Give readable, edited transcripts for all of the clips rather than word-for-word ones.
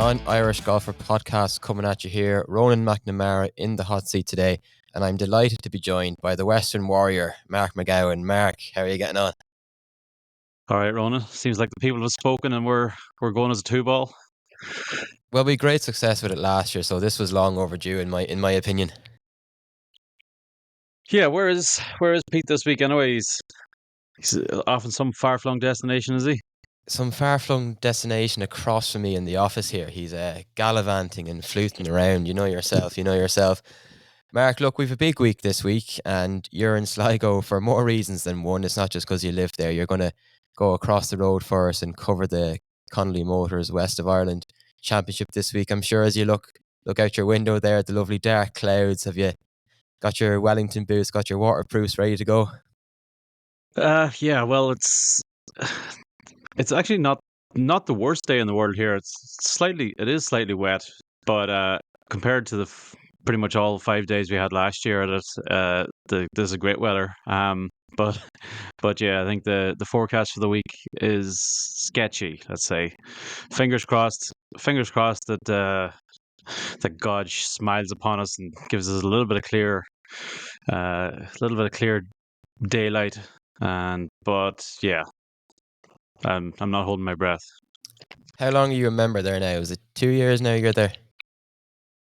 Non-Irish Golfer Podcast coming at you here. Ronan McNamara in the hot seat today, and I'm delighted to be joined by the Western Warrior, Mark McGowan. Mark, how are you getting on? All right, Ronan. Seems like the people have spoken and we're going as a two ball. Well, we had great success with it last year, so this was long overdue in my opinion. Yeah, where is Pete this week? Anyway, he's off in some far flung destination, is he? Some far-flung destination across from me in the office here. He's gallivanting and fluting around. You know yourself. Mark, look, we've a big week this week, and you're in Sligo for more reasons than one. It's not just because you live there. You're going to go across the road for us and cover the Connolly Motors West of Ireland Championship this week. I'm sure as you look out your window there at the lovely dark clouds, have you got your Wellington boots, got your waterproofs ready to go? Yeah. Well, it's actually not the worst day in the world here. It is slightly wet, but compared to pretty much all 5 days we had last year, there's a great weather. But but yeah, I think the forecast for the week is sketchy. Let's say, fingers crossed. Fingers crossed that God smiles upon us and gives us a little bit of clear daylight. But yeah, I'm not holding my breath. How long are you a member there now? Is it 2 years now you're there?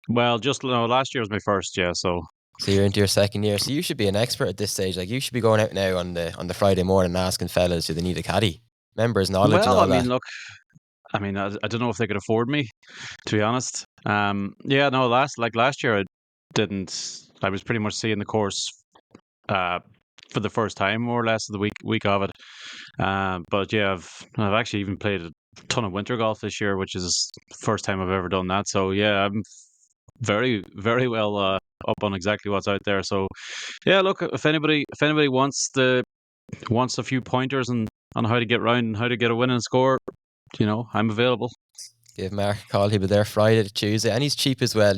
Well, last year was my first, yeah. So you're into your second year. So you should be an expert at this stage. Like, you should be going out now on the Friday morning and asking fellas, do they need a caddy? Members knowledge and well, all I mean, that. look, I don't know if they could afford me, to be honest. Yeah, no, last year I didn't. I was pretty much seeing the course uh for the first time, more or less, of the week of it. But yeah, I've actually even played a ton of winter golf this year, which is the first time I've ever done that. So yeah, I'm very very well up on exactly what's out there. So yeah, look, if anybody wants a few pointers on how to get round and how to get a winning score, I'm available. Give Mark a call. He'll be there Friday to Tuesday. And he's cheap as well.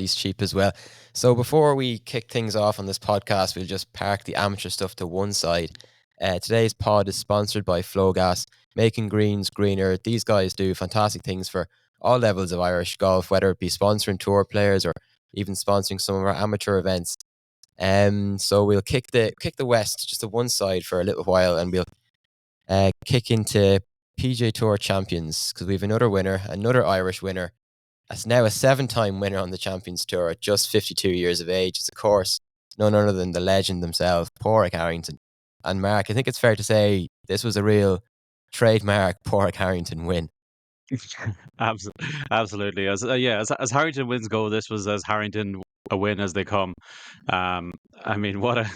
So before we kick things off on this podcast, we'll just park the amateur stuff to one side. Today's pod is sponsored by Flowgas, making greens greener. These guys do fantastic things for all levels of Irish golf, whether it be sponsoring tour players or even sponsoring some of our amateur events. So we'll kick the West just to one side for a little while, and we'll kick into PGA Tour champions, because we have another Irish winner. That's now a 7-time winner on the Champions Tour at just 52 years of age. It's, of course, none other than the legend himself, Padraig Harrington. And Mark, I think it's fair to say this was a real trademark Padraig Harrington win. Absolutely. As Harrington wins go, this was as Harrington a win as they come. I mean, what a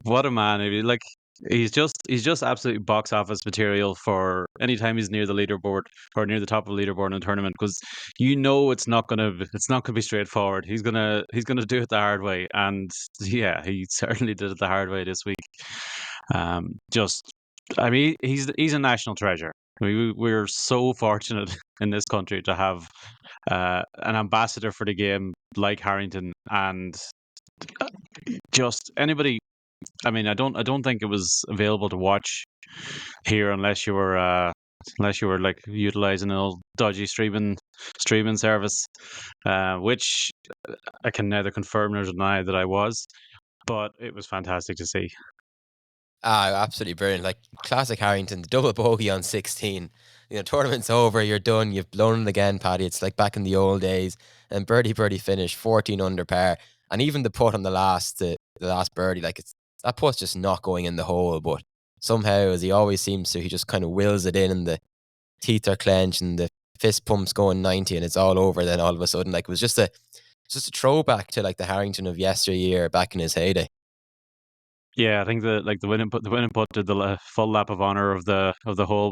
what a man! I mean, like, he's just absolutely box office material for any time he's near the leaderboard or near the top of the leaderboard in a tournament, because it's not gonna be straightforward. He's gonna do it the hard way, and yeah, he certainly did it the hard way this week. Just I mean, he's a national treasure. We're so fortunate in this country to have an ambassador for the game like Harrington, and just anybody. I mean, I don't think it was available to watch here unless you were like utilizing an old dodgy streaming service, which I can neither confirm nor deny that I was, but it was fantastic to see. Absolutely brilliant. Like, classic Harrington, the double bogey on 16. Tournament's over, you're done, you've blown it again, Paddy. It's like back in the old days. And birdie finish, 14 under par. And even the putt on the last birdie, like, that putt's just not going in the hole, but somehow, as he always seems to, he just kind of wills it in, and the teeth are clenched and the fist pump's going 90 and it's all over. Then all of a sudden, like, it was just a throwback to like the Harrington of yesteryear back in his heyday. Yeah, I think the winning putt did the full lap of honor of the hole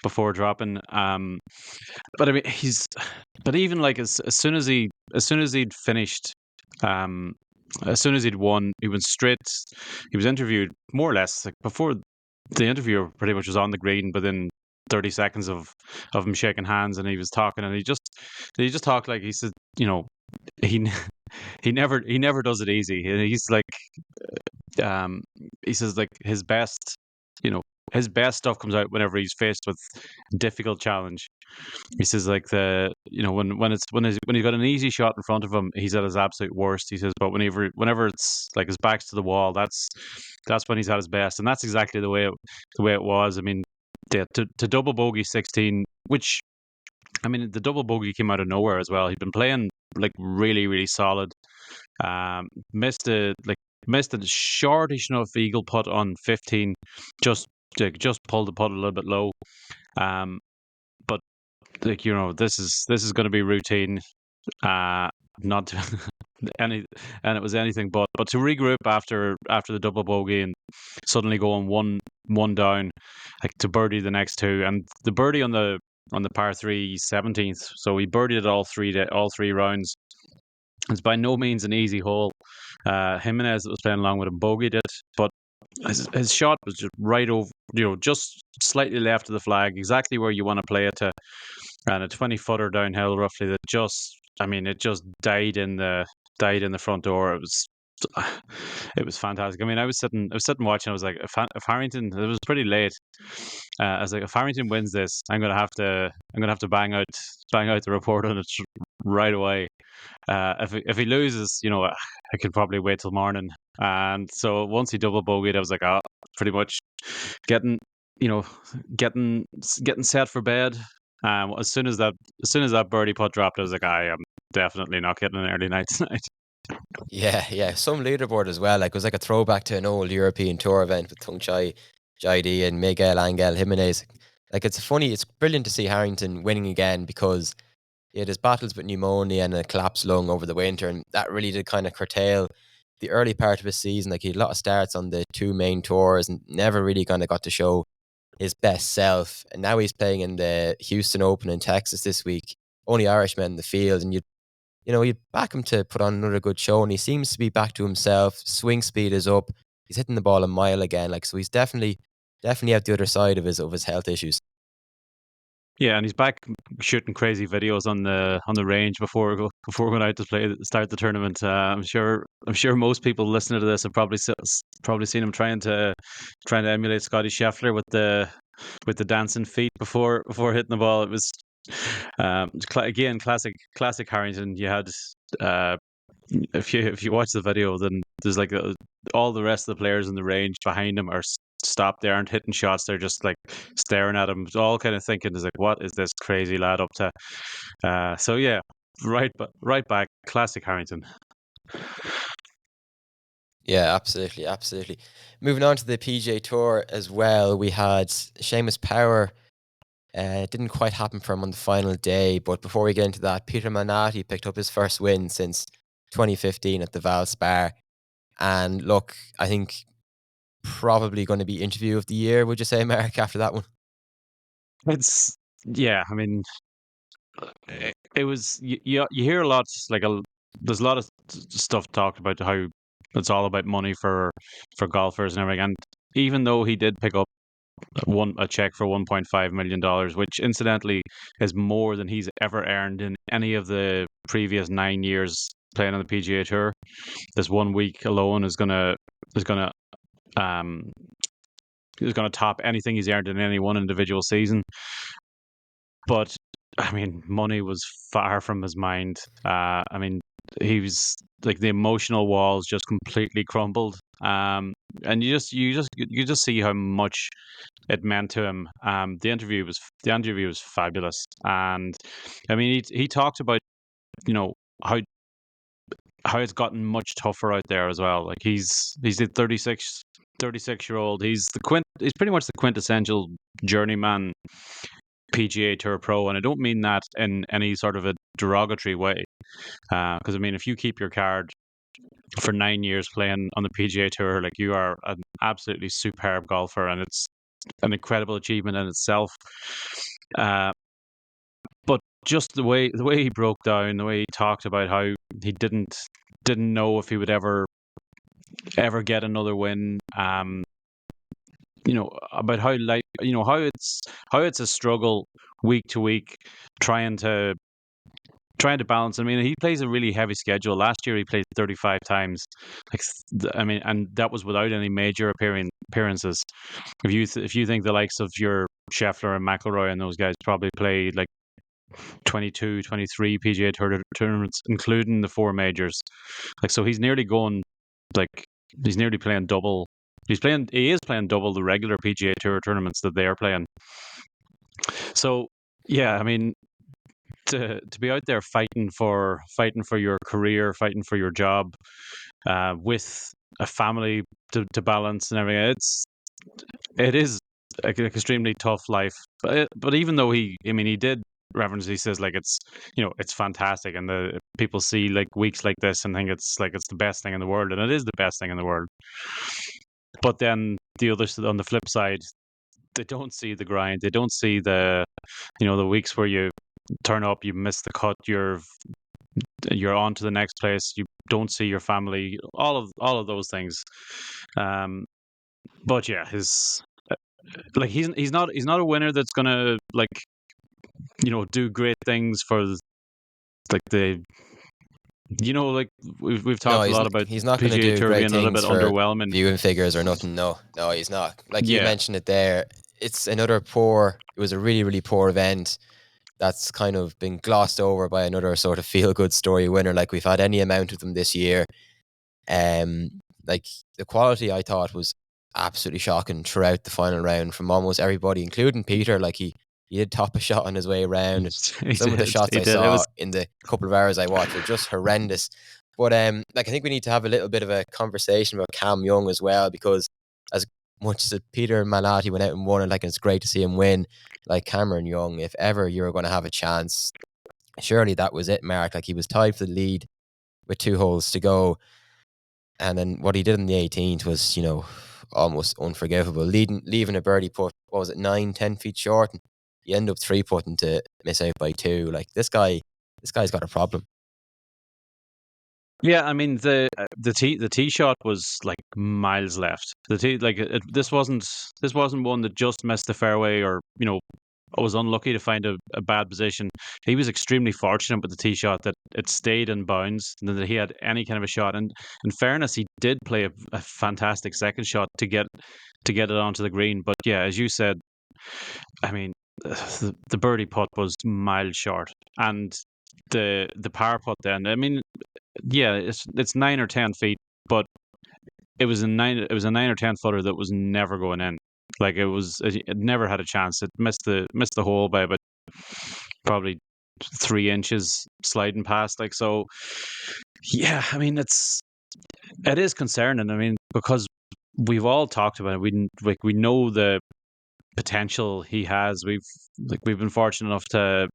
before dropping. But I mean, but even like as soon as he'd finished, um, as soon as he'd won, he went straight. He was interviewed more or less like before the interviewer pretty much was on the green, but then 30 seconds of him shaking hands, and he was talking, and he just talked like he said, he he never does it easy. He's like, he says like his best, his best stuff comes out whenever he's faced with a difficult challenge. He says like when he's got an easy shot in front of him, he's at his absolute worst. He says, but whenever it's like his back's to the wall, that's when he's at his best, and that's exactly the way it was. I mean, to double bogey 16, which I mean the double bogey came out of nowhere as well. He'd been playing like really really solid. Um, missed a like missed a shortish enough eagle putt on 15, just pulled the putt a little bit low. Um, but like this is going to be routine. Not to any, and it was anything but to regroup after the double bogey and suddenly go on one down, like to birdie the next two, and the birdie on the par three 17th. So he birdied it all three rounds. It's by no means an easy hole. Jimenez that was playing along with him bogeyed it, but his shot was just right over, just slightly left of the flag, exactly where you want to play it to, and a 20-footer downhill roughly that it just died in the front door. It was fantastic. I mean, I was sitting watching. I was like, if Harrington, it was pretty late. I was like, if Harrington wins this, I'm gonna have to bang out the report on it right away. If he loses, I could probably wait till morning. And so once he double bogeyed, I was like, oh, pretty much getting, you know, getting set for bed. As soon as that birdie putt dropped, I was like, I am definitely not getting an early night tonight. Yeah, yeah. Some leaderboard as well. Like it was like a throwback to an old European Tour event with Tung Chai, Jaidi, and Miguel Angel Jimenez. Like it's brilliant to see Harrington winning again because he had his battles with pneumonia and a collapsed lung over the winter, and that really did kind of curtail the early part of his season. Like he had a lot of starts on the two main tours and never really kind of got to show his best self. And now he's playing in the Houston Open in Texas this week. Only Irishmen in the field, and you'd back him to put on another good show. And he seems to be back to himself. Swing speed is up. He's hitting the ball a mile again. Like so, he's definitely out the other side of his health issues. Yeah, and he's back shooting crazy videos on the range before going out to start the tournament. I'm sure most people listening to this have probably seen him trying to emulate Scotty Scheffler with the dancing feet before hitting the ball. It was again classic Harrington. You had uh, if you watch the video, then there's like all the rest of the players in the range behind him are stopped. They aren't hitting shots. They're just like staring at him, all kind of thinking, "Is like, what is this crazy lad up to?" So yeah, right back, classic Harrington. Yeah, absolutely, absolutely. Moving on to the PGA Tour as well, we had Seamus Power. It didn't quite happen for him on the final day, but before we get into that, Peter Malnati picked up his first win since 2015 at the Valspar. And look, I think probably going to be interview of the year. Would you say, Mark, after that one? It's yeah. I mean, it was you hear a lot there's a lot of stuff talked about how it's all about money for golfers and everything. And even though he did pick up a check for $1.5 million, which incidentally is more than he's ever earned in any of the previous 9 years playing on the PGA Tour. This 1 week alone um is gonna top anything he's earned in any one individual season. But I mean, money was far from his mind. I mean, he was like the emotional walls just completely crumbled. And you just see how much it meant to him. The interview was fabulous, and I mean, he talked about you know how how it's gotten much tougher out there as well. Like he's a 36-year-old. He's pretty much the quintessential journeyman PGA Tour pro, and I don't mean that in any sort of a derogatory way. Because I mean, if you keep your card for 9 years playing on the PGA Tour, like you are an absolutely superb golfer, and it's an incredible achievement in itself. Uh, but just the way he broke down, the way he talked about how he didn't know if he would ever get another win. About how how it's a struggle week to week trying to trying to balance. I mean, he plays a really heavy schedule. Last year, he played 35 times. I mean, and that was without any major appearances. If you think the likes of your Scheffler and McIlroy and those guys probably play like 22, 23 PGA tournaments, including the 4 majors. Like, so he's nearly going, like, he's nearly playing double. He is playing double the regular PGA Tour tournaments that they are playing. So, yeah, I mean, to be out there fighting for your career, fighting for your job, with a family to balance and everything, it is like an extremely tough life. But even though he did reference, he says like it's fantastic, and the people see like weeks like this and think it's the best thing in the world, and it is the best thing in the world. But then on the flip side, they don't see the grind. They don't see the weeks where you turn up, you miss the cut, you're on to the next place, you don't see your family, all of those things. But yeah, he's not a winner that's gonna do great things for like the like we've No, talked a lot about he's not going to PGA do Tour great being a little things bit for underwhelming. viewing figures or nothing. No, he's not. Like you Yeah. mentioned it there, it's another poor. It was a really, really poor event that's kind of been glossed over by another sort of feel good story winner. Like we've had any amount of them this year. Like the quality I thought was absolutely shocking throughout the final round from almost everybody, including Peter. Like he did top a shot on his way around. Some of the shots I saw in the couple of hours I watched were just horrendous. But like I think we need to have a little bit of a conversation about Cam Young as well, because as much as Peter Malnati went out and won, and like it's great to see him win, like Cameron Young, if ever you were going to have a chance, surely that was it, Mark. Like he was tied for the lead with 2 holes to go. And then what he did in the 18th was, almost unforgivable. Leaving a birdie putt, what was it, 9-10 feet short? And you end up 3-putting to miss out by 2. Like this guy's got a problem. Yeah, I mean the tee shot was like miles left. The tee this wasn't one that just missed the fairway or was unlucky to find a bad position. He was extremely fortunate with the tee shot that it stayed in bounds and that he had any kind of a shot. And in fairness, he did play a fantastic second shot to get it onto the green. But yeah, as you said, I mean the birdie putt was miles short, and the par putt then. I mean, yeah, it's 9 or 10 feet, but it was a 9 or 10 footer that was never going in. Like it never had a chance. It missed the hole by about probably 3 inches sliding past. Like, so, yeah. I mean, it is concerning. I mean, because we've all talked about it. We know the potential he has. We've been fortunate enough to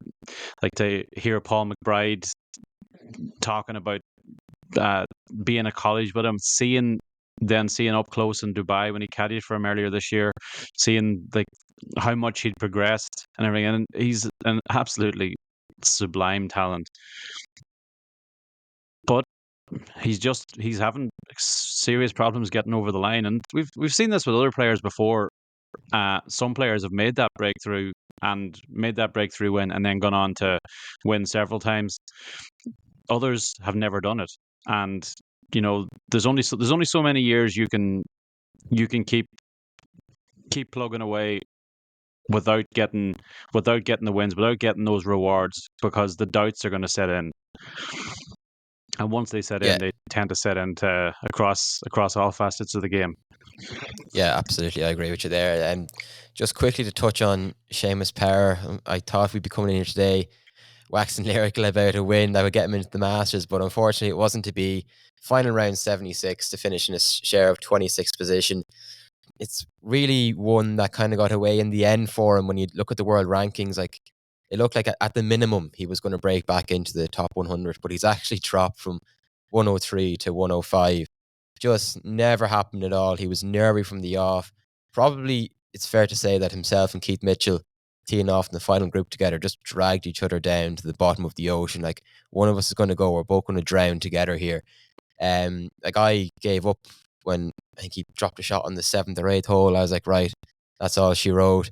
hear Paul McBride talking about being at college with him, seeing up close in Dubai when he caddied for him earlier this year, seeing like how much he'd progressed and everything. And he's an absolutely sublime talent. But he's having serious problems getting over the line. And we've seen this with other players before. Some players have made that breakthrough win and then gone on to win several times. Others have never done it. And there's only so many years you can keep plugging away without getting the wins, without getting those rewards, because the doubts are going to set in. And once they set in, they tend to set into across all facets of the game. Yeah, absolutely. I agree with you there. And just quickly to touch on Seamus Power, I thought we'd be coming in here today waxing lyrical about a win that would get him into the Masters, but unfortunately it wasn't to be. Final round 76 to finish in a share of 26th position. It's really one that kind of got away in the end for him. When you look at the world rankings, like it looked like at the minimum he was going to break back into the top 100, but he's actually dropped from 103 to 105. Just never happened at all. He was nervy from the off. Probably it's fair to say that himself and Keith Mitchell teeing off in the final group together just dragged each other down to the bottom of the ocean. Like one of us is going to go, we're both going to drown together here. Like I gave up when I think he dropped a shot on the 7th or 8th hole. I was like, right, that's all she wrote.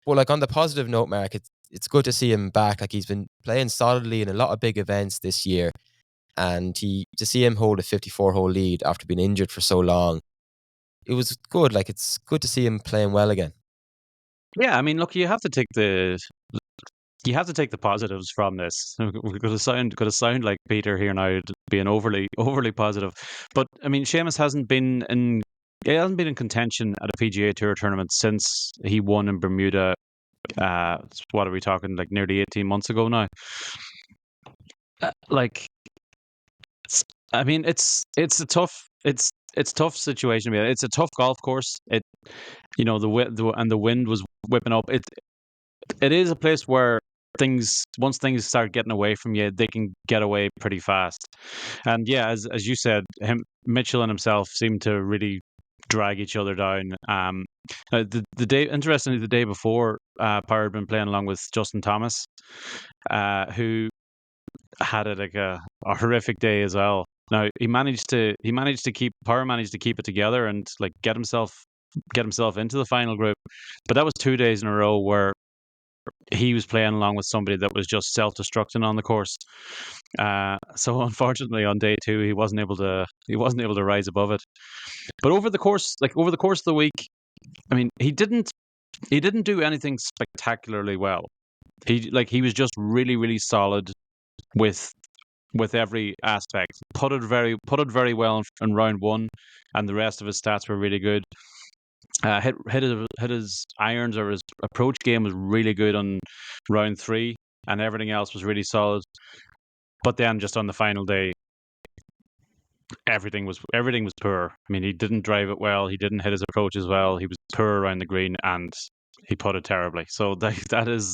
But like on the positive note, Mark, it's good to see him back. Like, he's been playing solidly in a lot of big events this year, and to see him hold a 54-hole lead after being injured for so long, it was good. Like, it's good to see him playing well again. Yeah, I mean, look, you have to take the positives from this. We're going to sound like Peter here now, being overly positive. But I mean, Seamus hasn't been in contention at a PGA Tour tournament since he won in Bermuda. What are we talking? Like nearly 18 months ago now. Like, I mean, it's tough situation. It's a tough golf course. The wind was whipping up. It is a place where once things start getting away from you, they can get away pretty fast. And yeah, as you said, Mitchell and himself seem to really drag each other down. Interestingly, the day before, Power had been playing along with Justin Thomas, who had like a horrific day as well. Now Power managed to keep it together and like get himself into the final group, but that was 2 days in a row where he was playing along with somebody that was just self-destructing on the course. So unfortunately, on day two, he wasn't able to rise above it. But over the course of the week, I mean, he didn't do anything spectacularly well. He was just really, really solid with every aspect. Putted very well in round one, and the rest of his stats were really good. Hit his irons, or his approach game was really good on round three, and everything else was really solid. But then just on the final day, everything was poor. I mean, he didn't drive it well. He didn't hit his approach as well. He was poor around the green, and he putted terribly. So that is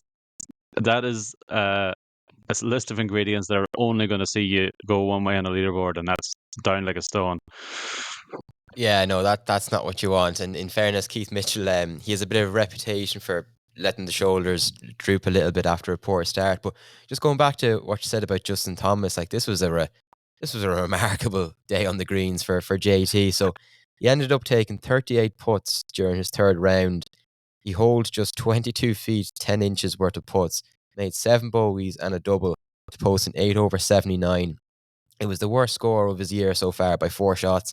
a list of ingredients that are only going to see you go one way on a leaderboard, and that's down like a stone. Yeah, no, that's not what you want. And in fairness, Keith Mitchell, he has a bit of a reputation for letting the shoulders droop a little bit after a poor start. But just going back to what you said about Justin Thomas, like, this was a remarkable day on the greens for JT. So he ended up taking 38 putts during his third round. He holed just 22 feet 10 inches worth of putts, made 7 bogeys and a double to post an 8 over 79. It was the worst score of his year so far by 4 shots,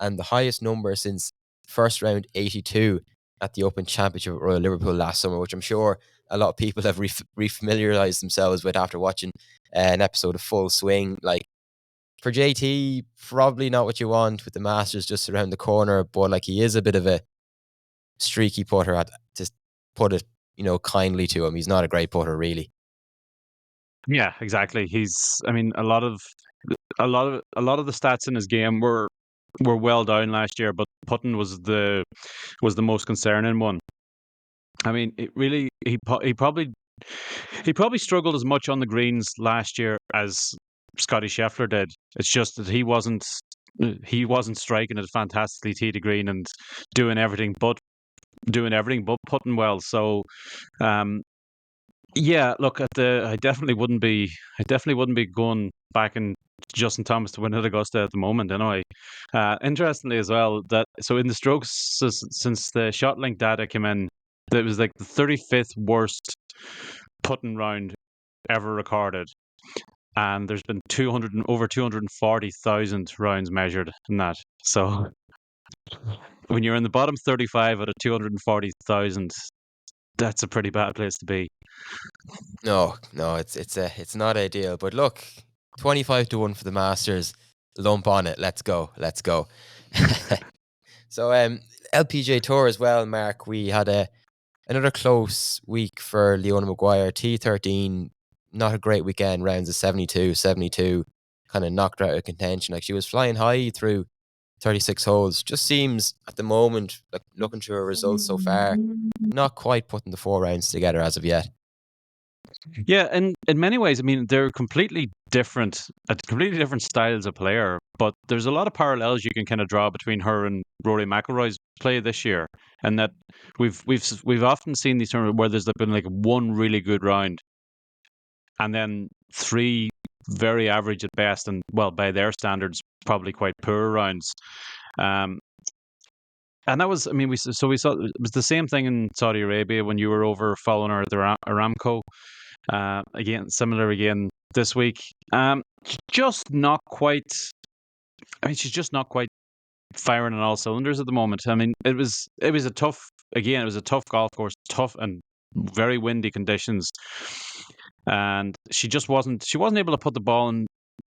and the highest number since first round 82 at the Open Championship at Royal Liverpool last summer, which I'm sure a lot of people have refamiliarized themselves with after watching an episode of Full Swing. Like, for JT, probably not what you want with the Masters just around the corner, but like, he is a bit of a streaky putter, to put it, kindly to him. He's not a great putter, really. Yeah, exactly. I mean, a lot of the stats in his game were well down last year, but putting was the most concerning one. I mean, it really he probably struggled as much on the greens last year as Scotty Scheffler did. It's just that he wasn't striking it fantastically tee to green and doing everything but putting well. So, yeah, look, I definitely wouldn't be going back and Justin Thomas to win at Augusta at the moment. Anyway, interestingly as well, that so in the strokes since the ShotLink data came in, that was like the 35th worst putting round ever recorded, and there's been over 240,000 rounds measured in that. So when you're in the bottom 35 out of 240,000, that's a pretty bad place to be. No, it's not ideal. But look, 25-1 for the Masters. Lump on it. Let's go. So LPGA Tour as well, Mark. We had another close week for Leona Maguire. T13, not a great weekend. Rounds of 72, kind of knocked her out of contention. Like, she was flying high through 36 holes. Just seems at the moment, like, looking through her results so far, not quite putting the 4 rounds together as of yet. Yeah, and in many ways, I mean, they're completely different styles of player, but there's a lot of parallels you can kind of draw between her and Rory McIlroy's play this year, and that we've often seen these tournaments where there's been like one really good round, and then 3 very average at best, and well, by their standards, probably quite poor rounds. and that was, I mean, we saw it was the same thing in Saudi Arabia when you were over following her at the Aramco. Again, similar again this week. Just not quite. I mean, she's just not quite firing on all cylinders at the moment. I mean, it was a tough, again, it was a tough golf course, tough and very windy conditions, and she wasn't able to put the ball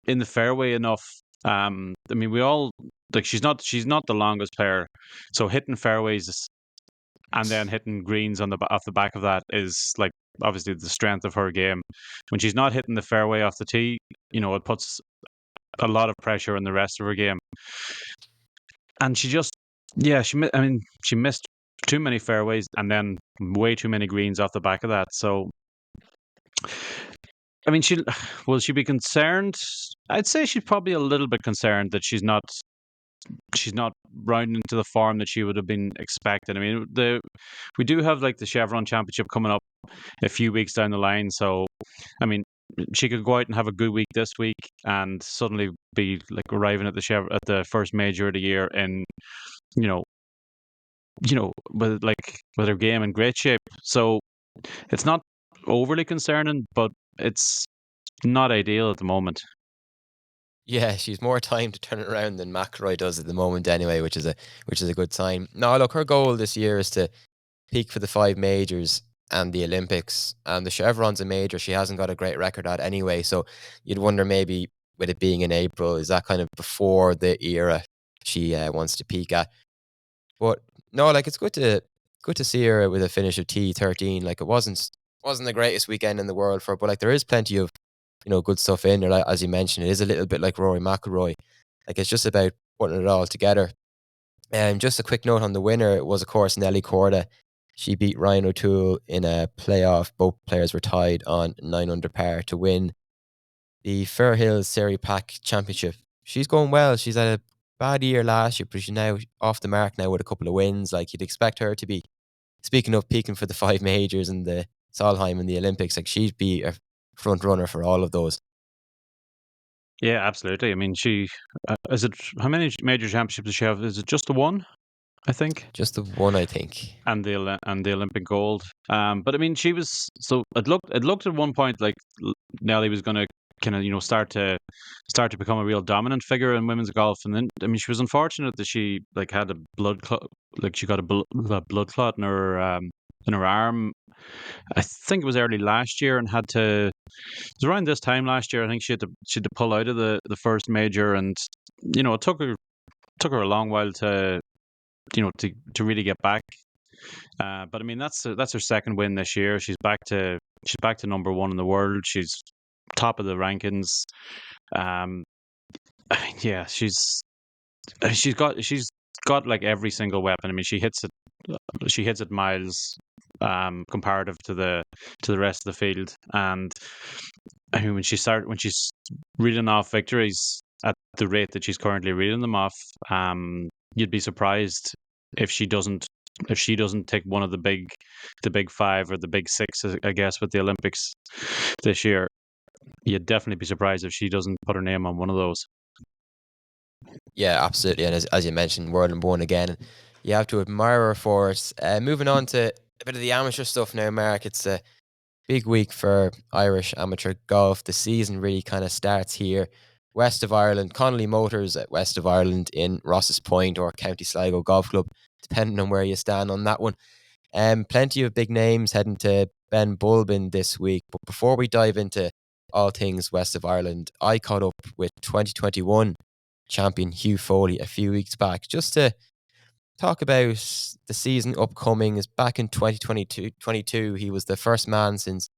in the fairway enough. I mean, we all like she's not the longest player, so hitting fairways and then hitting greens off the back of that is like obviously the strength of her game. When she's not hitting the fairway off the tee, it puts a lot of pressure on the rest of her game. And she just, yeah, she missed too many fairways and then way too many greens off the back of that. So, I mean, will she be concerned? I'd say she's probably a little bit concerned that she's not rounding into the form that she would have been expected. I mean, we do have like the Chevron Championship coming up a few weeks down the line. So, I mean, she could go out and have a good week this week and suddenly be like arriving at the first major of the year and with her game in great shape. So it's not overly concerning, but it's not ideal at the moment. Yeah, she's more time to turn it around than McIlroy does at the moment anyway, which is a good sign. No, look, her goal this year is to peak for the 5 majors and the Olympics. And the Chevron's a major she hasn't got a great record at anyway. So you'd wonder maybe with it being in April, is that kind of before the era she wants to peak at? But no, like it's good to see her with a finish of T13. Like it wasn't the greatest weekend in the world for her, but like there is plenty of good stuff in there. Like, as you mentioned, it is a little bit like Rory McIlroy. Like it's just about putting it all together. And just a quick note on the winner, it was of course Nelly Korda. She beat Ryan O'Toole in a playoff. Both players were tied on 9 under par to win the Fairhill Serie Pack Championship. She's going well. She's had a bad year last year, but she's now off the mark now with a couple of wins. Like you'd expect her to be, speaking of peaking for the 5 majors and the Solheim and the Olympics, like she'd be a front runner for all of those. Yeah, absolutely. I mean, how many major championships does she have? Is it just the one? I think just the one, I think, and the Olympic gold. But I mean, she was so it looked at one point like Nelly was going to kind of start to become a real dominant figure in women's golf, and then I mean, she was unfortunate that she like had a blood clot, like she got a blood clot in her arm. I think it was early last year, and it was around this time last year. I think she had to pull out of the first major, and it took her a long while to really get back. But I mean, that's her second win this year. She's back to number 1 in the world. She's top of the rankings. Yeah, she's got like every single weapon. I mean, she hits it miles comparative to the rest of the field. And I mean, when she's reading off victories at the rate that she's currently reading them off, you'd be surprised if she doesn't take one of the big 5 or the big 6, I guess, with the Olympics this year. You'd definitely be surprised if she doesn't put her name on one of those. Yeah, absolutely. And as you mentioned, world number 1 again. You have to admire her for it. Moving on to a bit of the amateur stuff now, Mark. It's a big week for Irish amateur golf. The season really kind of starts here. West of Ireland, Connolly Motors at West of Ireland in Ross's Point or County Sligo Golf Club, depending on where you stand on that one. Plenty of big names heading to Ben Bulbin this week. But before we dive into all things West of Ireland, I caught up with 2021 champion Hugh Foley a few weeks back just to talk about the season upcoming. Is back in 2022. He was the first man since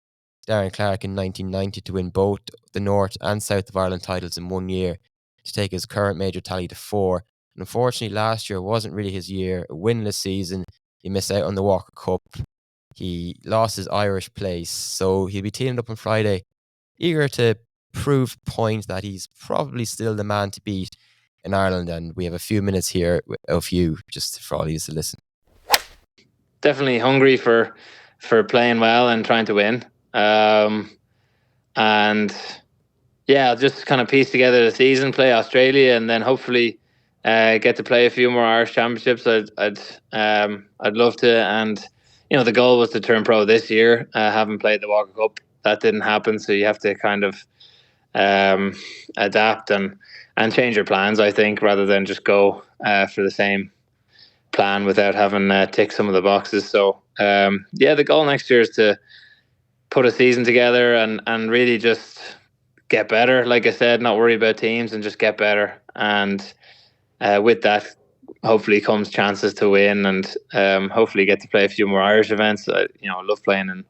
Darren Clark in 1990 to win both the North and South of Ireland titles in 1 year, to take his current major tally to 4. And unfortunately, last year wasn't really his year. A winless season. He missed out on the Walker Cup. He lost his Irish place, so he'll be teaming up on Friday, eager to prove point that he's probably still the man to beat in Ireland. And we have a few minutes here of you, just for all you to listen. Definitely hungry for playing well and trying to win. And yeah, I'll just kind of piece together the season, play Australia, and then hopefully get to play a few more Irish championships. I'd love to, and the goal was to turn pro this year. Haven't played the Walker Cup. That didn't happen, so you have to kind of adapt and change your plans, I think, rather than just go for the same plan without having ticked some of the boxes. So the goal next year is to put a season together and really just get better. Like I said, not worry about teams and just get better. And with that, hopefully comes chances to win, and hopefully get to play a few more Irish events. I love playing in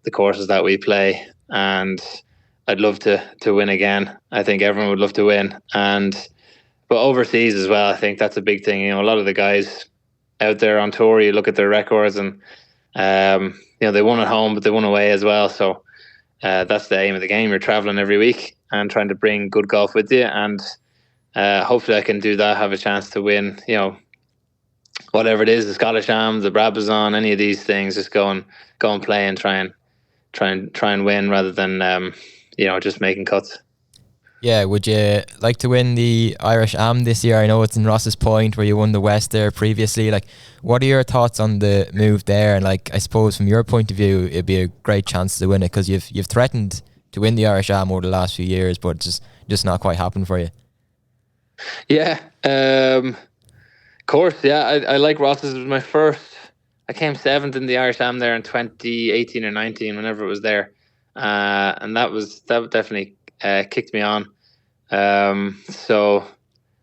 the courses that we play, and I'd love to win again. I think everyone would love to win, but overseas as well. I think that's a big thing. A lot of the guys out there on tour, you look at their records, and they won at home, but they won away as well. So that's the aim of the game. You're traveling every week and trying to bring good golf with you, and hopefully I can do that. Have a chance to win. Whatever it is, the Scottish Am, the Brabazon, any of these things. Just go and play and try and win rather than just making cuts. Yeah, would you like to win the Irish Am this year? I know it's in Ross's Point where you won the West there previously. Like, what are your thoughts on the move there? And I suppose from your point of view, it'd be a great chance to win it because you've threatened to win the Irish Am over the last few years, but it's just not quite happened for you. Yeah, of course. Yeah, I like Ross's. It was my first. I came 7th in the Irish Am there in 2018 or 19, whenever it was there, and that definitely kicked me on. So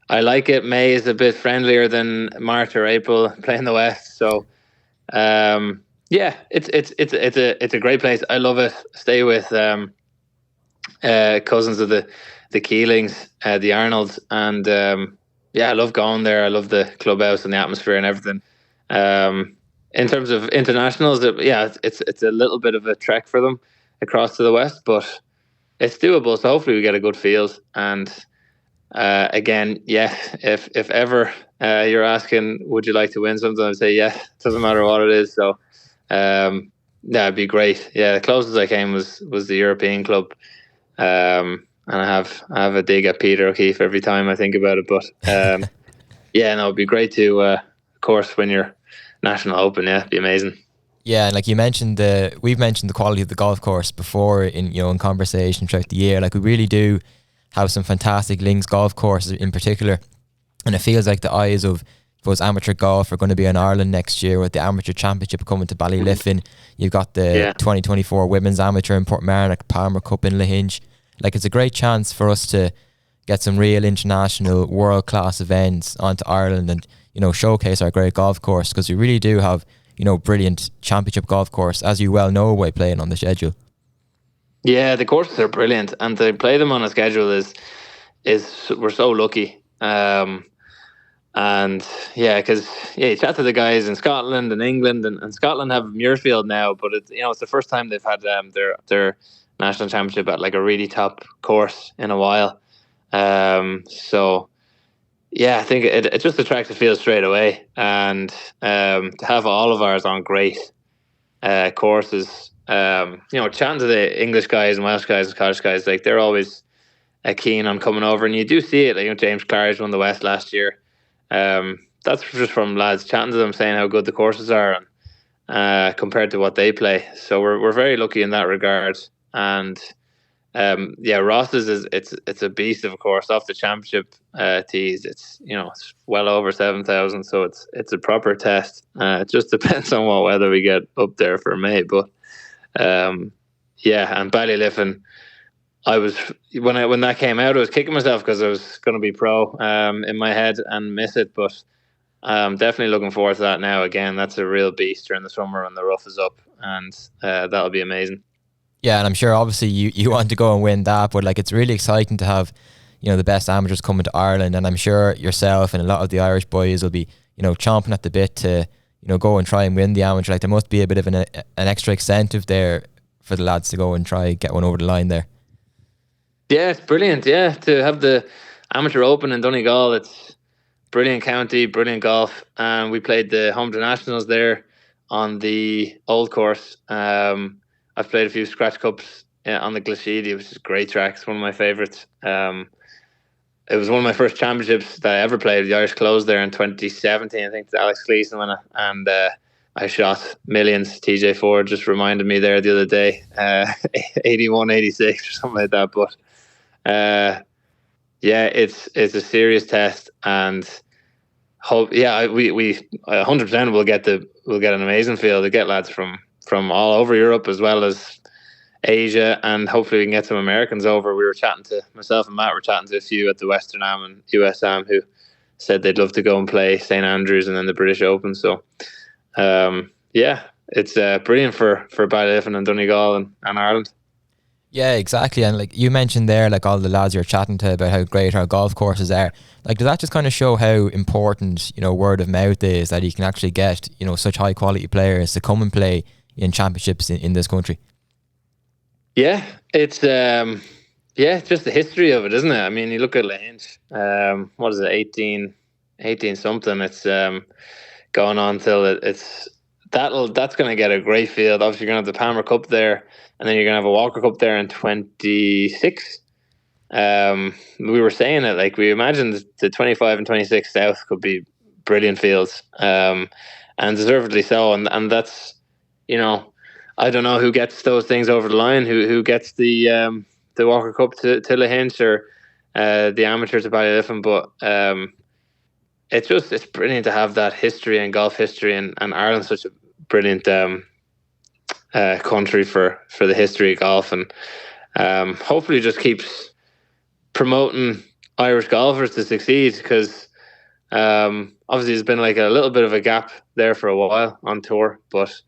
I like it. May is a bit friendlier than March or April playing the West. So it's a great place. I love it. Stay with cousins of the Keelings, the Arnolds, and I love going there. I love the clubhouse and the atmosphere and everything. In terms of internationals, it's a little bit of a trek for them across to the West, but it's doable. So hopefully we get a good field. And again, if ever you're asking, would you like to win something? I'd say yeah. It doesn't matter what it is. So it'd be great. Yeah, the closest I came was the European Club. And I have a dig at Peter O'Keefe every time I think about it. But it'd be great to, of course, win your National Open. Yeah, it'd be amazing. Yeah, and like you mentioned, we've mentioned the quality of the golf course before in conversation throughout the year. Like, we really do have some fantastic links golf courses in particular, and it feels like the eyes of those amateur golf are going to be in Ireland next year with the Amateur Championship coming to Ballyliffin. You've got the 2024 Women's Amateur in Portmarnock, Palmer Cup in Lahinch. Like, it's a great chance for us to get some real international world-class events onto Ireland and, showcase our great golf course, because we really do have, brilliant championship golf course, as you well know by playing on the schedule. Yeah, the courses are brilliant, and to play them on a schedule is we're so lucky. And because you chat to the guys in Scotland and England, and Scotland have Muirfield now, but it's the first time they've had their national championship at like a really top course in a while. I think it just attracts the field straight away, and to have all of ours on great courses. Chatting to the English guys and Welsh guys and Scottish guys, like, they're always keen on coming over, and you do see it. Like, James Claridge won the West last year. That's just from lads chatting to them, saying how good the courses are, and compared to what they play. So we're very lucky in that regard. And Ross's it's a beast of a course off the championship tees. It's it's well over 7,000, so it's a proper test. It just depends on what weather we get up there for May, but and Ballyliffin, I was when that came out, I was kicking myself because I was going to be pro in my head and miss it, but I'm definitely looking forward to that now. Again, that's a real beast during the summer when the rough is up, and that'll be amazing. Yeah, and I'm sure obviously you want to go and win that, but like, it's really exciting to have the best amateurs coming to Ireland, and I'm sure yourself and a lot of the Irish boys will be chomping at the bit to go and try and win the amateur. Like, there must be a bit of an extra incentive there for the lads to go and try get one over the line there. Yeah, it's brilliant. Yeah, to have the Amateur Open in Donegal, it's brilliant county, brilliant golf, and we played the Home Internationals there on the old course. I've played a few scratch cups on the Glashidi, which is a great track. It's one of my favourites. it was one of my first championships that I ever played. The Irish closed there in 2017. I think Alex Gleeson won it, and I shot millions. TJ Ford just reminded me there the other day, 81, 86 or something like that. But yeah, it's a serious test, and hope we 100% will get an amazing field. To get lads from all over Europe as well as Asia, and hopefully we can get some Americans over. Myself and Matt were chatting to a few at the Western Am and US Am who said they'd love to go and play St Andrews and then the British Open. So yeah, it's brilliant for Ballyliffin and Donegal and Ireland. Yeah, exactly. And like you mentioned there, like all the lads you're chatting to about how great our golf courses are. Like, does that just kind of show how important, word of mouth is, that you can actually get, such high quality players to come and play in championships in this country? Yeah, it's just the history of it, isn't it? I mean, you look at Lahinch, what is it, 18 something. It's going on till that's going to get a great field. Obviously, you're going to have the Palmer Cup there, and then you're going to have a Walker Cup there in 26. We were saying it, like, we imagined the 25 and 26 South could be brilliant fields, and deservedly so. And that's, I don't know who gets those things over the line, who gets the Walker Cup to Lahinch or the amateur to Ballyliffin, but it's brilliant to have that history and golf history, and Ireland's such a brilliant country for the history of golf, and hopefully just keeps promoting Irish golfers to succeed, because obviously there's been like a little bit of a gap there for a while on tour, but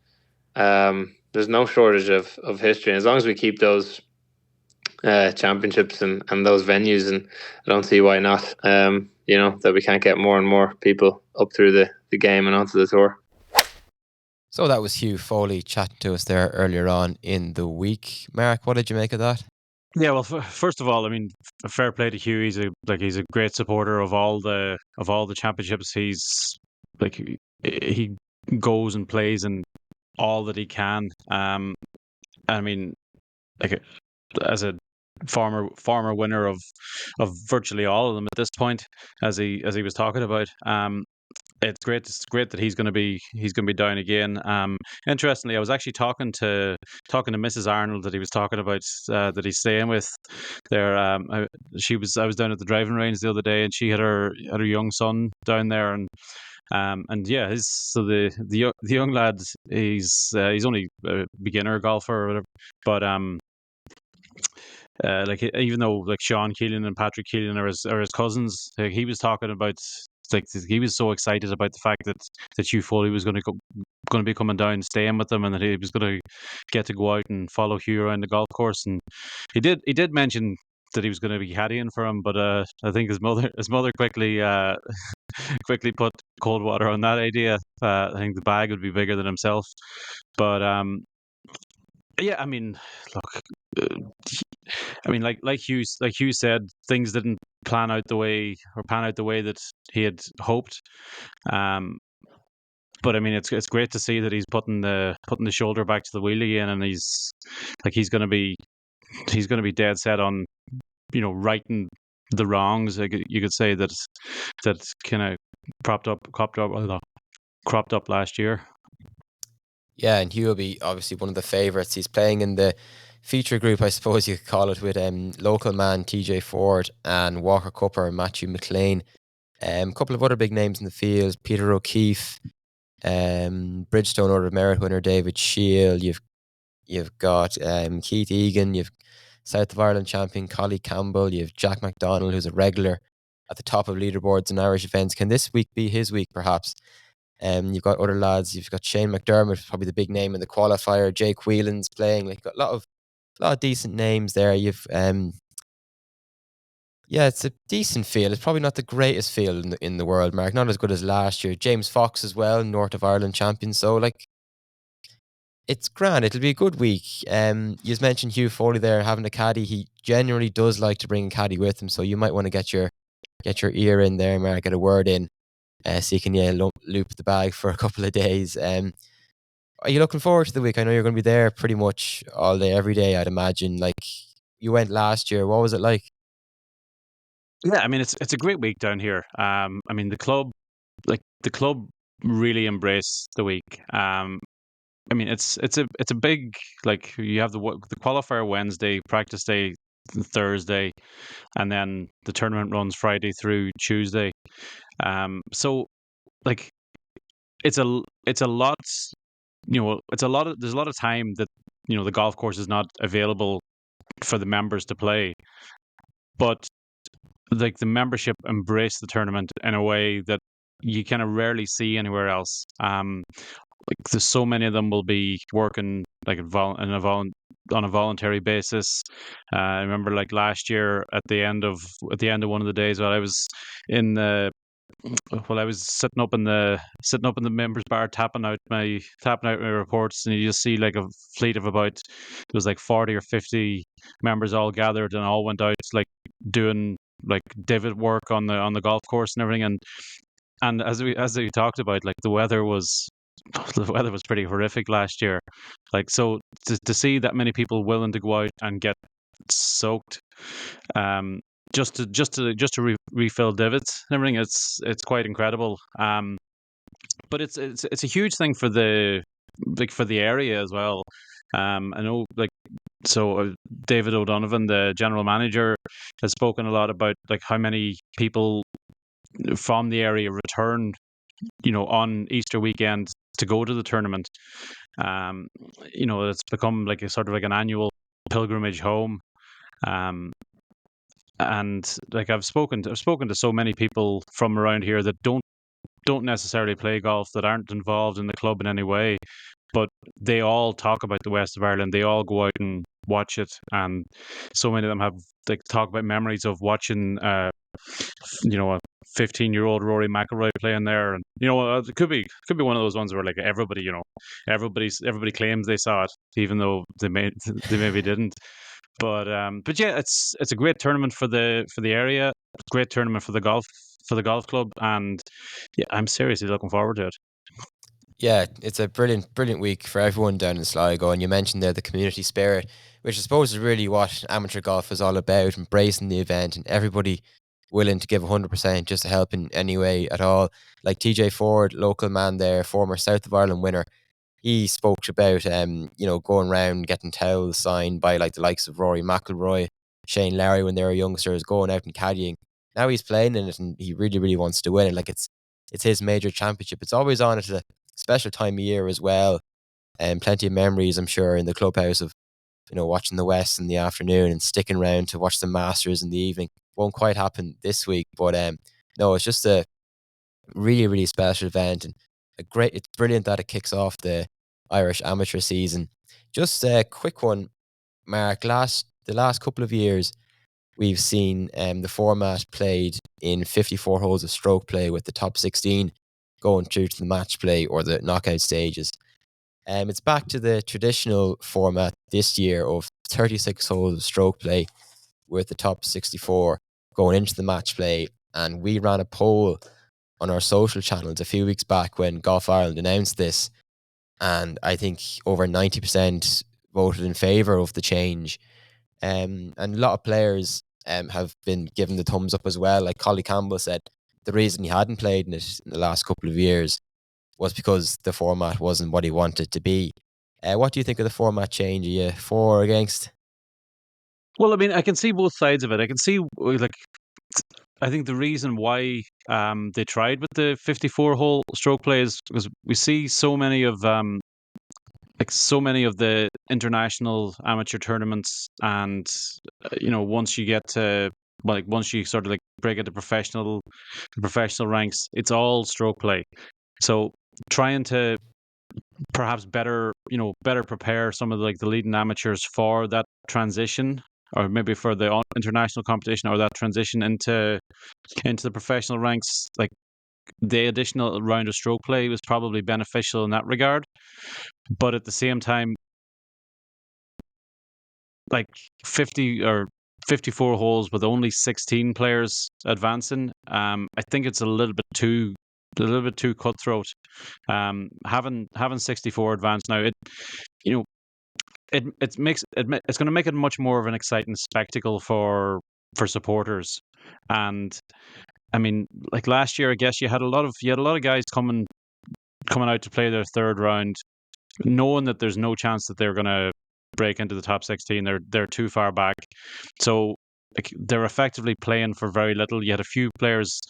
there's no shortage of history, and as long as we keep those championships and those venues, and I don't see why not, that we can't get more and more people up through the game and onto the tour. So that was Hugh Foley chatting to us there earlier on in the week. Mark, what did you make of that? Yeah, well, first of all, I mean, fair play to Hugh. He's a great supporter of all the championships. He's like, he goes and plays in all that he can. I mean, like, as a former winner of virtually all of them at this point, as he was talking about. It's great that he's going to be down again. Interestingly, I was actually talking to Mrs. Arnold, that he was talking about, that he's staying with there. I was down at the driving range the other day, and she had her young son down there, and yeah, the young lad, he's only a beginner golfer or whatever, but like, even though like Sean Keelan and Patrick Keelan are his cousins, like, he was talking about, like, he was so excited about the fact that Hugh Foley was going to be coming down, staying with them, and that he was going to get to go out and follow Hugh around the golf course. And he did mention that he was going to be caddying for him, but I think his mother quickly quickly put cold water on that idea. I think the bag would be bigger than himself, but yeah, I mean, look, I mean, like Hugh said, things didn't pan out the way that he had hoped. But I mean, it's great to see that he's putting the shoulder back to the wheel again, and he's going to be dead set on, righting the wrongs. Like, you could say that kind of cropped up last year. Yeah, and Hugh will be obviously one of the favourites. He's playing in the feature group, I suppose you could call it, with local man TJ Ford and Walker Cupper Matthew McLean. A couple of other big names in the field: Peter O'Keefe, Bridgestone Order of Merit winner David Shield. You've got Keith Egan. You've South of Ireland champion Collie Campbell. You've Jack McDonald, who's a regular at the top of leaderboards in Irish events. Can this week be his week, perhaps? You've got other lads. You've got Shane McDermott, probably the big name in the qualifier. Jake Whelan's playing. Like, got a lot of decent names there. You've yeah, it's a decent field. It's probably not the greatest field in the world, Mark. Not as good as last year. James Fox as well, North of Ireland champion. So, like, it's grand. It'll be a good week. You mentioned Hugh Foley there having a caddy. He generally does like to bring a caddy with him, so you might want to get your ear in there, Mark. Get a word in, so you can loop the bag for a couple of days. Are you looking forward to the week? I know you're going to be there pretty much all day, every day, I'd imagine. Like, you went last year. What was it like? Yeah, I mean it's a great week down here. I mean the club really embrace the week. I mean it's a big, like, you have the qualifier Wednesday, practice day Thursday, and then the tournament runs Friday through Tuesday. So like it's a lot. It's a lot of there's a lot of time that the golf course is not available for the members to play, but like the membership embrace the tournament in a way that you kind of rarely see anywhere else. Like there's so many of them will be working like on a voluntary basis. I remember like last year at the end of one of the days while I was in the I was sitting up in the members bar tapping out my reports, and you just see like a fleet of about there was like 40 or 50 members all gathered and all went out like doing like divot work on the golf course and everything. And as we talked about, like the weather was pretty horrific last year. Like, so to see that many people willing to go out and get soaked, just to refill divots and everything, it's quite incredible. But it's a huge thing for the area as well. I know, like, so David O'Donovan, the general manager, has spoken a lot about like how many people from the area return, on Easter weekend to go to the tournament. Um, it's become like a sort of like an annual pilgrimage home. Um, and like I've spoken to so many people from around here that don't necessarily play golf, that aren't involved in the club in any way, but they all talk about the West of Ireland. They all go out and watch it, and so many of them have like talk about memories of watching a 15-year-old Rory McIlroy playing there. And it could be one of those ones where like everybody claims they saw it, even though they maybe didn't. But yeah, it's a great tournament for the area, great tournament for the golf club, and yeah, I'm seriously looking forward to it. Yeah, it's a brilliant, brilliant week for everyone down in Sligo. And you mentioned there the community spirit, which I suppose is really what amateur golf is all about, embracing the event and everybody willing to give 100% just to help in any way at all. Like TJ Ford, local man there, former South of Ireland winner, he spoke about going around getting towels signed by like the likes of Rory McIlroy, Shane Lowry when they were youngsters, going out and caddying. Now he's playing in it and he really, really wants to win it. Like it's his major championship. It's always on at a special time of year as well. And plenty of memories, I'm sure, in the clubhouse of watching the West in the afternoon and sticking around to watch the Masters in the evening. Won't quite happen this week, but no, it's just a really, really special event and it's brilliant that it kicks off the Irish amateur season. Just a quick one, Mark. The last couple of years, we've seen the format played in 54 holes of stroke play, with the top 16 going through to the match play or the knockout stages. It's back to the traditional format this year of 36 holes of stroke play, with the top 64 going into the match play. And we ran a poll on our social channels a few weeks back when Golf Ireland announced this, and I think over 90% voted in favour of the change. And a lot of players have been given the thumbs up as well. Like Collie Campbell said, the reason he hadn't played in it in the last couple of years was because the format wasn't what he wanted to be. What do you think of the format change? Are you for or against? Well, I mean, I can see both sides of it. I can see like I think the reason why they tried with the 54 hole stroke play is because we see so many of the international amateur tournaments, and once you get to once you sort of like break into the professional ranks, it's all stroke play. So trying to perhaps better prepare some of the leading amateurs for that transition, or maybe for the international competition, or that transition into the professional ranks, like the additional round of stroke play was probably beneficial in that regard. But at the same time, like 50 or 54 holes with only 16 players advancing, I think it's a little bit too cutthroat. Having 64 advanced now, you know it's going to make it much more of an exciting spectacle for for supporters. And I mean, like last year, I guess you had a lot of guys coming out to play their third round, knowing that there's no chance that they're going to break into the top 16. They're too far back, so like they're effectively playing for very little. You had a few players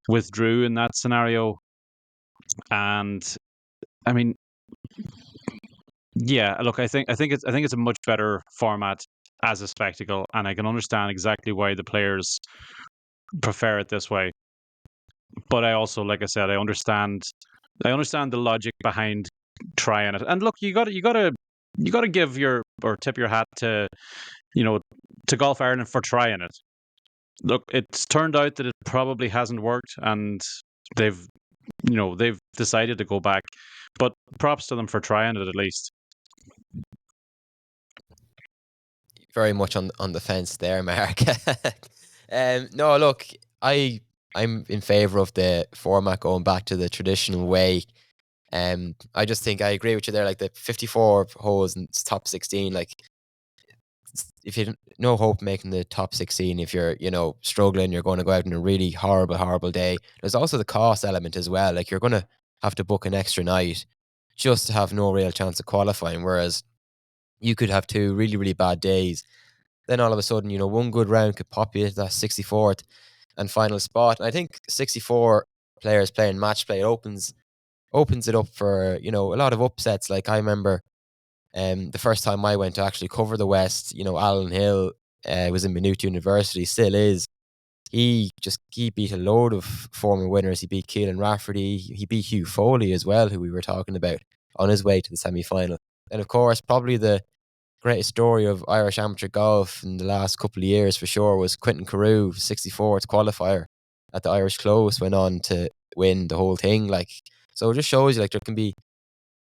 withdrew in that scenario, and I mean, yeah, look, I think it's a much better format as a spectacle, and I can understand exactly why the players prefer it this way. But I also, like I said, I understand the logic behind trying it. And look, you got to give your or tip your hat to to Golf Ireland for trying it. Look, it's turned out that it probably hasn't worked, and they've they've decided to go back. But props to them for trying it at least. Very much on the fence there, Mark. No, look, I'm in favour of the format going back to the traditional way. I just think I agree with you there. Like the 54 holes and top 16, like if you no hope making the top 16, if you're struggling, you're going to go out on a really horrible day. There's also the cost element as well. Like you're going to have to book an extra night just to have no real chance of qualifying. Whereas you could have two really bad days. Then all of a sudden, one good round could pop you to that 64th and final spot. And I think 64 players playing match play opens it up for, a lot of upsets. Like I remember the first time I went to actually cover the West, Alan Hill was in Maynooth University, still is. He beat a load of former winners. He beat Keelan Rafferty. He beat Hugh Foley as well, who we were talking about, on his way to the semi-final. And of course, probably the greatest story of Irish amateur golf in the last couple of years for sure was Quentin Carew, 64th qualifier at the Irish Close, went on to win the whole thing. Like, so it just shows you, like, there can be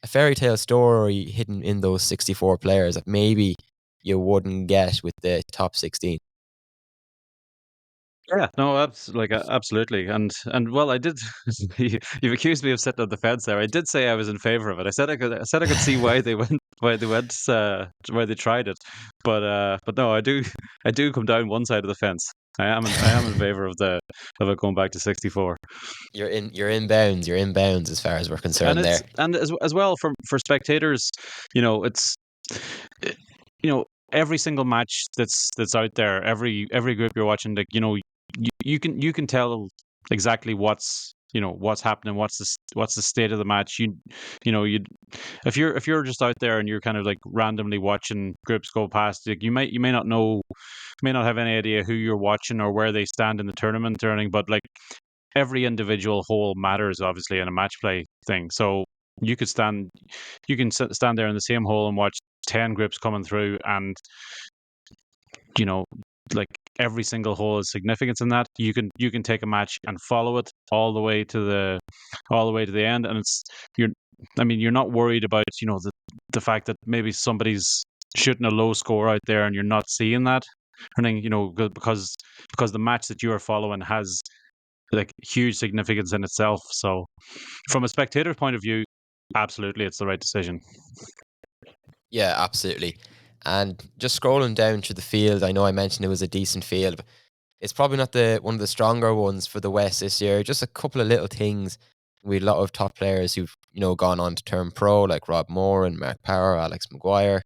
a fairy tale story hidden in those 64 players that maybe you wouldn't get with the top 16. Yeah, no, absolutely, and well, I did. You've accused me of sitting on the fence there. I did say I was in favor of it. I said I could see why they went, why they tried it, but no, I do come down one side of the fence. I am in favor of it going back to 64. You're in bounds. You're in bounds as far as we're concerned And there. as well for spectators, it's every single match that's out there, every group you're watching, like you can tell exactly what's happening, what's the state of the match. You if you're just out there and you're kind of like randomly watching groups go past, like you may not know, may not have any idea who you're watching or where they stand in the tournament or anything, but like every individual hole matters obviously in a match play thing. So you can stand there in the same hole and watch 10 groups coming through, and like every single hole is significance in that. You can take a match and follow it all the way to the end, and you're not worried about the fact that maybe somebody's shooting a low score out there and you're not seeing that, because the match that you are following has like huge significance in itself. So from a spectator's point of view, absolutely it's the right decision. Yeah, absolutely. And just scrolling down to the field, I know I mentioned it was a decent field, but it's probably not one of the stronger ones for the West this year. Just a couple of little things. We had a lot of top players who've gone on to turn pro, like Rob Moore and Mark Power, Alex Maguire.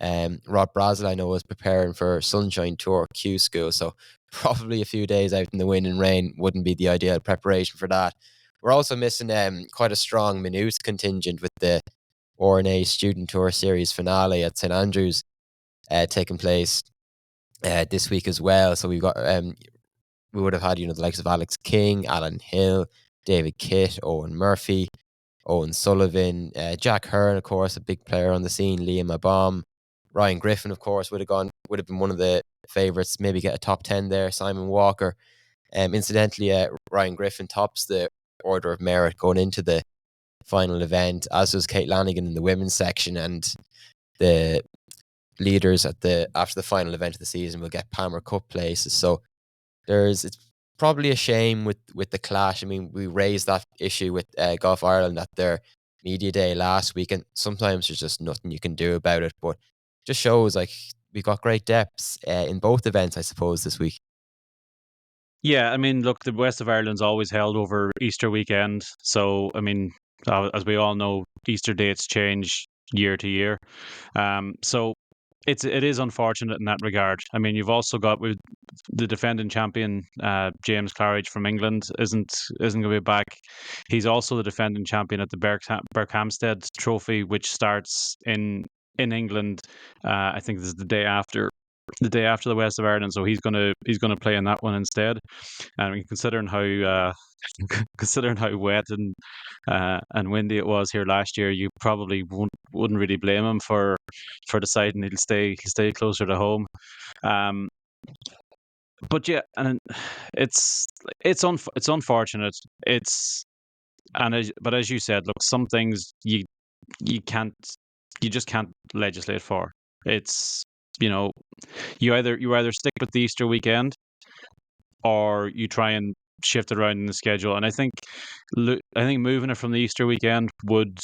Rob Brazel, I know, was preparing for Sunshine Tour Q School, so probably a few days out in the wind and rain wouldn't be the ideal preparation for that. We're also missing quite a strong Maynooth contingent with the RNA Student Tour Series finale at St Andrews taking place this week as well. So we've got we would have had the likes of Alex King, Alan Hill, David Kitt, Owen Murphy, Owen Sullivan, Jack Hearn, of course, a big player on the scene, Liam Abom, Ryan Griffin, of course, would have been one of the favourites, maybe get a top 10 there. Simon Walker. Incidentally, Ryan Griffin tops the order of merit going into the final event, as does Kate Lanigan in the women's section, and the leaders after the final event of the season will get Palmer Cup places. So it's probably a shame with the clash. I mean, we raised that issue with Golf Ireland at their media day last week, and sometimes there's just nothing you can do about it. But it just shows like we've got great depths in both events, I suppose, this week. Yeah, I mean, look, the West of Ireland's always held over Easter weekend. So, I mean, as we all know, Easter dates change year to year. So it is unfortunate in that regard. I mean, you've also got with the defending champion, James Claridge from England, isn't going to be back. He's also the defending champion at the Berkhamsted Trophy, which starts in England. I think this is the day after the West of Ireland, so he's gonna play in that one instead. And considering how considering how wet and windy it was here last year, you probably wouldn't really blame him for deciding he'll stay closer to home. Um, but yeah, and it's unfortunate. But as you said, look, some things you can't you just can't legislate for. It's you know you either stick with the Easter weekend or you try and shift it around in the schedule. And I think moving it from the Easter weekend would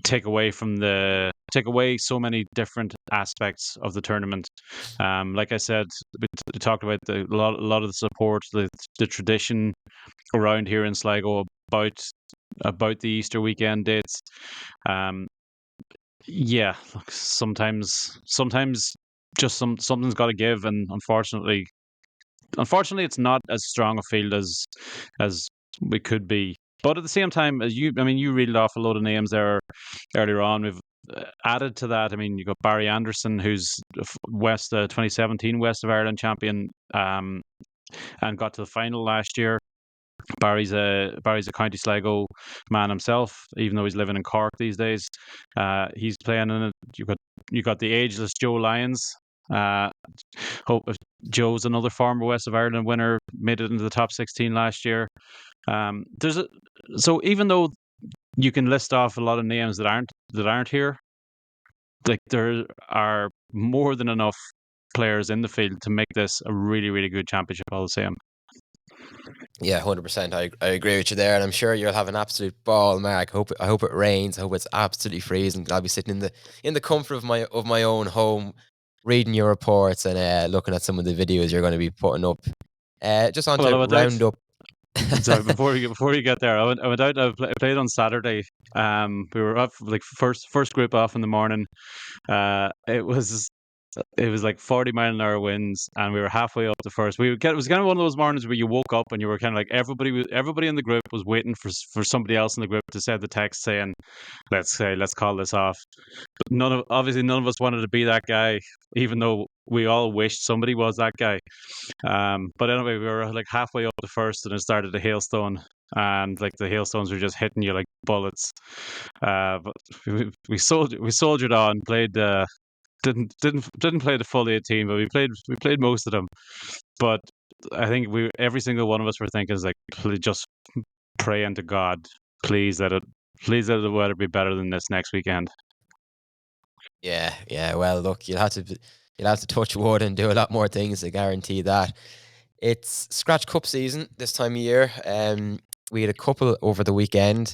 take away so many different aspects of the tournament. Like I said, we talked about a lot of the support, the tradition around here in Sligo about the Easter weekend dates. Um, yeah, look, sometimes just something's got to give, and unfortunately, it's not as strong a field as we could be. But at the same time, you reeled off a load of names there earlier on. We've added to that. I mean, you got Barry Anderson, who's 2017 West of Ireland champion, and got to the final last year. Barry's a County Sligo man himself, even though he's living in Cork these days. He's playing in it. You got the ageless Joe Lyons. Hope Joe's another former West of Ireland winner, made it into the top 16 last year. So even though you can list off a lot of names that aren't here, like there are more than enough players in the field to make this a really, really good championship all the same. Yeah, 100%. I agree with you there, and I'm sure you'll have an absolute ball, Mark. I hope it rains. I hope it's absolutely freezing. I'll be sitting in the comfort of my own home, reading your reports and looking at some of the videos you're going to be putting up. Just on to round up. Sorry, before you get there, I went out. I played on Saturday. We were up like first group off in the morning. It was like 40-mile-an-hour winds, and we were halfway up the first. It was kind of one of those mornings where you woke up and you were kind of like everybody in the group was waiting for somebody else in the group to send the text saying, let's call this off. But obviously none of us wanted to be that guy, even though we all wished somebody was that guy. But anyway, we were like halfway up the first, and it started a hailstone, and like the hailstones were just hitting you like bullets. But we soldiered on, played. Didn't play the full 18, but we played most of them. But I think every single one of us were thinking is like, please just praying to God, please let the weather be better than this next weekend. Yeah. Well, look, you'll have to touch wood and do a lot more things to guarantee that. It's Scratch Cup season this time of year. We had a couple over the weekend.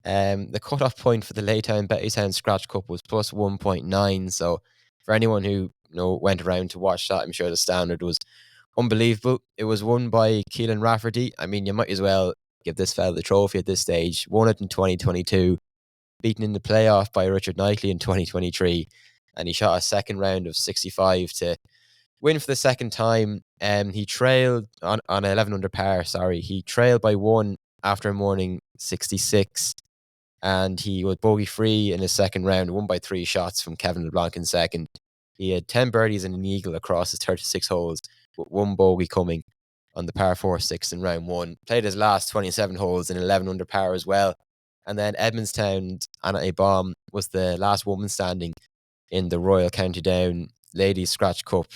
The cut-off point for the Laytown Bettystown Scratch Cup was plus 1.9. So for anyone who went around to watch that, I'm sure the standard was unbelievable. It was won by Keelan Rafferty. I mean, you might as well give this fella the trophy at this stage. Won it in 2022, beaten in the playoff by Richard Knightley in 2023, and he shot a second round of 65 to win for the second time. He trailed on 11 under par. Sorry, he trailed by one after morning 66. And he was bogey free in his second round, won by 3 shots from Kevin LeBlanc in second. He had 10 birdies and an eagle across his 36 holes, with 1 bogey coming on the par 4-6 in round 1. Played his last 27 holes in 11 under par as well. And then Edmondstown's Anna A. Baum was the last woman standing in the Royal County Down Ladies Scratch Cup.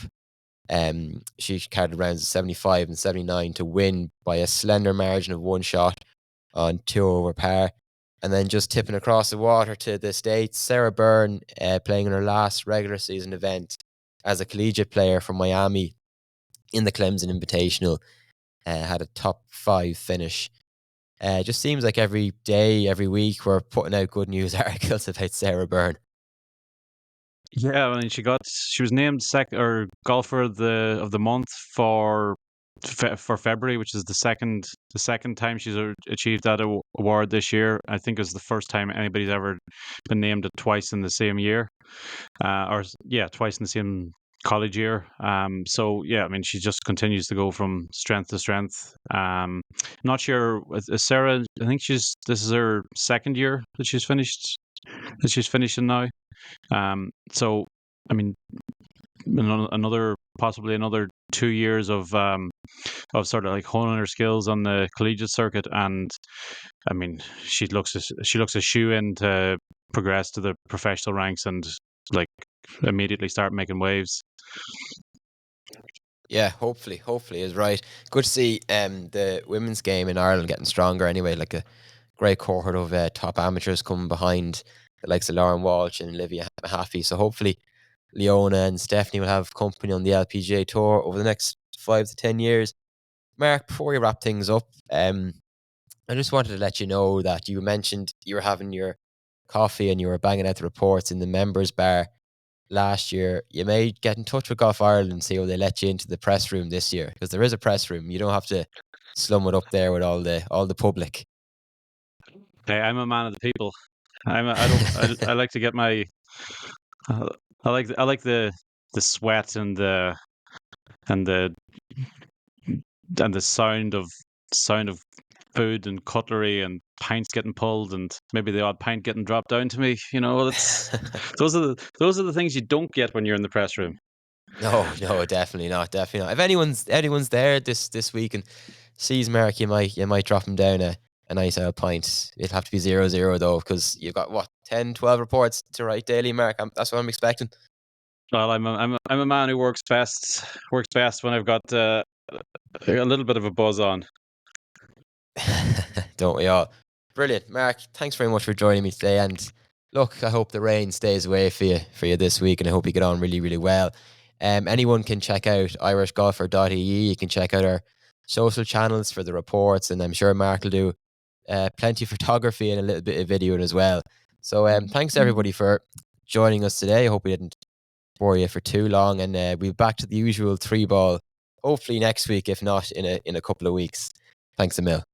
She carried rounds of 75 and 79 to win by a slender margin of 1 shot on 2 over par. And then just tipping across the water to the States, Sarah Byrne, playing in her last regular season event as a collegiate player from Miami in the Clemson Invitational, had a top 5 finish. Just seems like every day, every week, we're putting out good news articles about Sarah Byrne. Yeah, I mean, she was named golfer of the month for for February, which is the second time she's achieved that award this year. I think it's the first time anybody's ever been named it twice in the same year, twice in the same college year. So yeah, I mean, she just continues to go from strength to strength. Not sure Sarah. I think this is her second year that she's finishing now. So I mean, possibly another 2 years of sort of like honing her skills on the collegiate circuit, and I mean, she looks a shoe in to progress to the professional ranks and like immediately start making waves. Yeah, hopefully is right. Good to see the women's game in Ireland getting stronger anyway, like a great cohort of top amateurs coming behind the likes of Lauren Walsh and Olivia Mahaffey. So hopefully Leona and Stephanie will have company on the LPGA Tour over the next 5 to 10 years. Mark, before we wrap things up, I just wanted to let you know that you mentioned you were having your coffee and you were banging out the reports in the members bar last year. You may get in touch with Golf Ireland and see how they let you into the press room this year, because there is a press room. You don't have to slum it up there with all the public. Hey, I'm a man of the people. I like to get my. I like the sweat and the sound of food and cutlery and pints getting pulled and maybe the odd pint getting dropped down to me. You know, those are the things you don't get when you're in the press room. No, definitely not. If anyone's there this week and sees Mark, you might drop him down a nice pint. It'll have to be 0-0 though, because you've got 10, 12 reports to write daily, Mark. That's what I'm expecting. Well, I'm a man who works best when I've got a little bit of a buzz on. Don't we all? Brilliant, Mark. Thanks very much for joining me today. And look, I hope the rain stays away for you this week, and I hope you get on really, really well. Anyone can check out irishgolfer.ie. You can check out our social channels for the reports, and I'm sure Mark will do plenty of photography and a little bit of videoing as well. So thanks everybody for joining us today. I hope we didn't bore you for too long, and we'll be back to the usual 3-ball hopefully next week, if not in a couple of weeks. Thanks a mil.